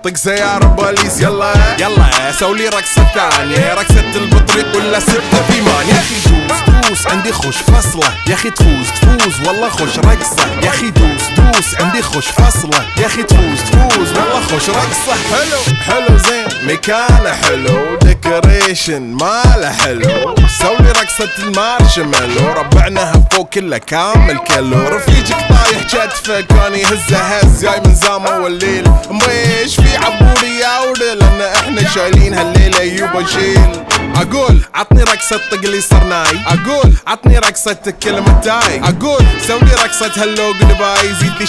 طق سيارة بوليس يلا يلا سولي رقصة ثانية، رقصة البطريق ولا 6 في مان. يا اخي دوس عندي خوش فصلة، يا اخي تفوز والله خوش رقصة. يا اخي دوس عندي خوش فصلة، يا اخي تفوز والله خوش رقصة. حلو زين مكانه حلو، ديكوريشن ماله حلو، سولي رقصة المارشميلو، ربعناها فوق كله كامل كيلو. رفيجك طايح كتفك كان يهزه هز، جاي من زامه والليل ميش في عبوري يا ولد، لان احنا شايلين هالليلة يبا شيل. اقول عطني رقصة طقلي صرناي، اقول عطني رقصة كلمة تاي، اقول سولي رقصة هلو جود باي، زيد لي